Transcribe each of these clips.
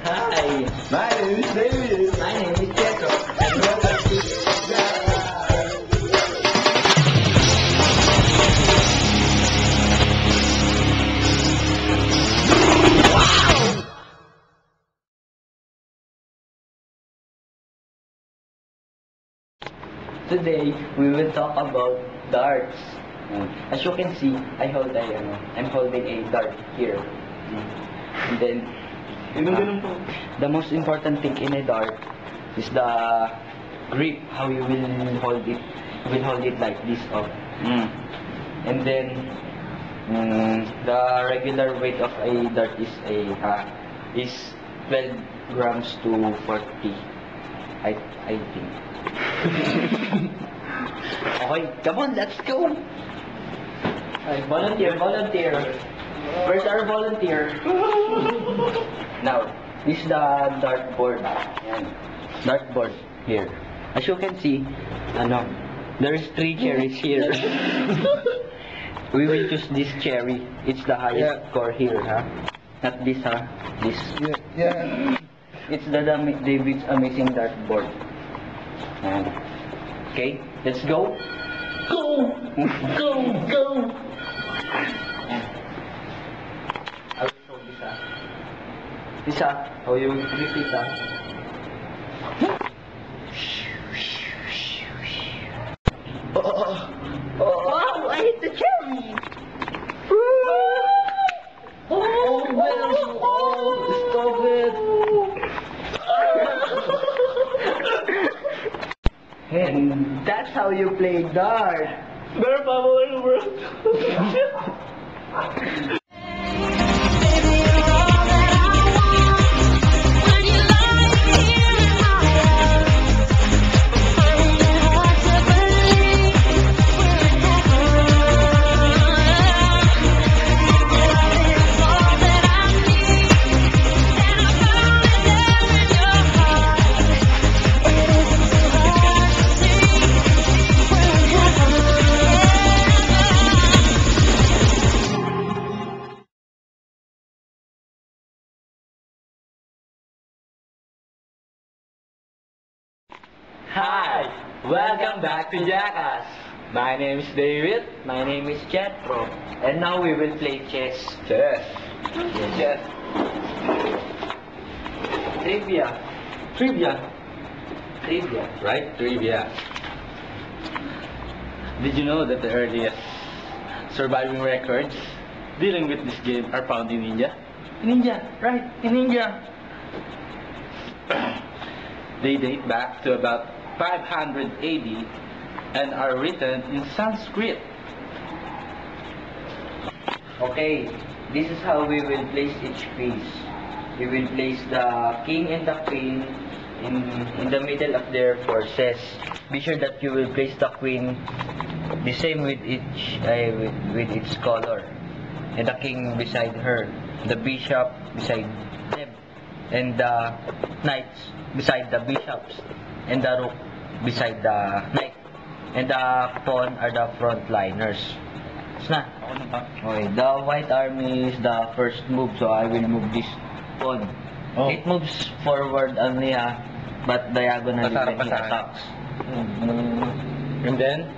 Hi. My name is David. My name is Pietro. And welcome to Today, we will talk about darts. As you can see, I'm holding a dart here. And then, the most important thing in a dart is the grip, how you will hold it. You will hold it like this, And then, the regular weight of a dart is 12 grams to 40, I think. Okay, come on, let's go! Alright, volunteer. Where's our volunteer? Now, this is the dartboard. Dartboard here. As you can see, there's 3 cherries here. We will choose this cherry. It's the highest score here, Not this, This. Yeah. It's the David's Amazing Dartboard. Okay, let's go. Go! I will show this, how you will grip it, Wow, I hit the cherry! Stop it! And that's how you play dart. Better follow you, bro. Hi, welcome back to Jackass. My name is David. My name is Pietro. And now we will play chess. Chess. Trivia. Right? Trivia. Did you know that the earliest surviving records dealing with this game are found in India? In India. They date back to about 500 AD and are written in Sanskrit. Okay, this is how we will place each piece. We will place the king and the queen in the middle of their forces. Be sure that you will place the queen the same with with its color, and the king beside her, the bishop beside them, and the knights beside the bishops, and the rook beside the knight, and the pawn are the frontliners. Okay, the white army is the first move, so I will move this pawn. Oh. It moves forward only, but diagonally when he Pasar. attacks. And then,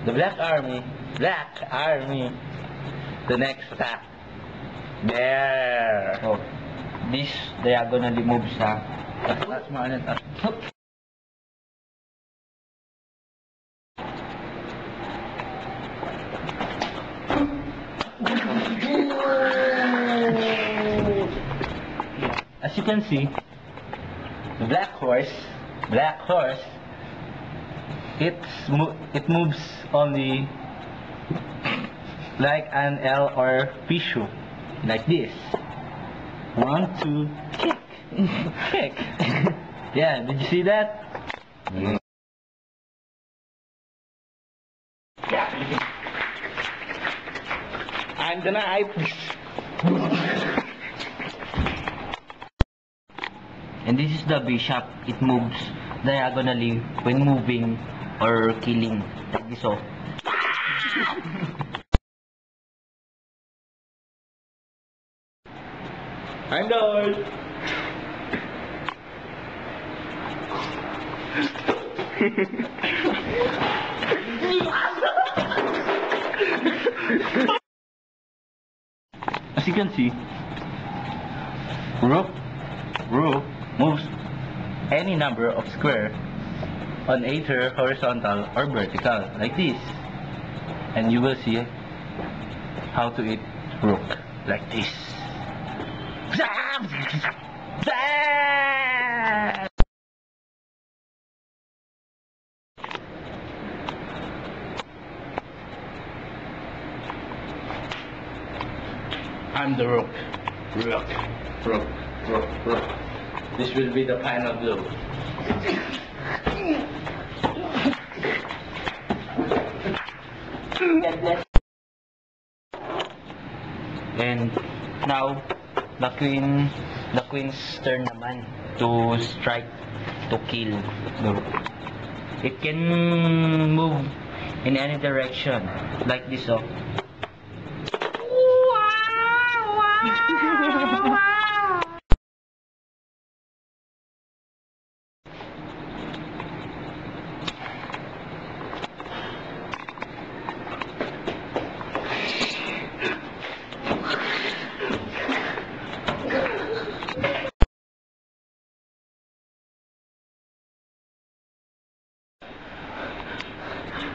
the black army, the next attack. There. Oh, this diagonally moves, That's my As you can see, the black horse, it moves only like an L or Pichu, like this. 1, 2, kick. Yeah, did you see that? I'm the knife. And this is the bishop. It moves diagonally when moving or killing, like this. I'm done. As you can see, rook moves any number of square on either horizontal or vertical, like this. And you will see how to eat rook, like this. I'm the rook. Rook. This will be the final blow. And now, the queen's turn naman to strike, to kill the rook. It can move in any direction, like this, oh.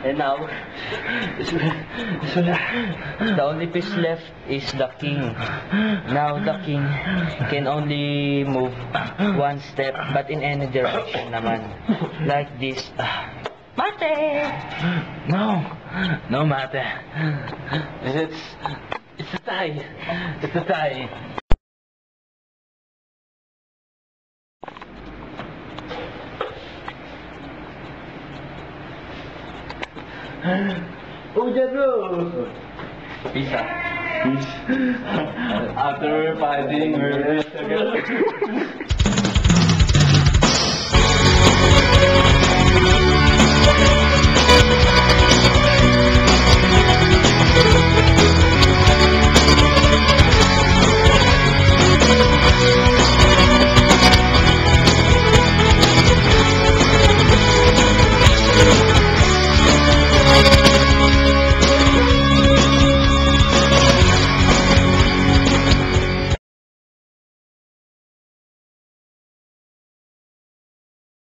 And now, the only piece left is the king. Now the king can only move one step, but in any direction naman. Like this. Mate! No mate. It's a tie. It's a tie. Oh, bro! Peace. After we're fighting, we're together.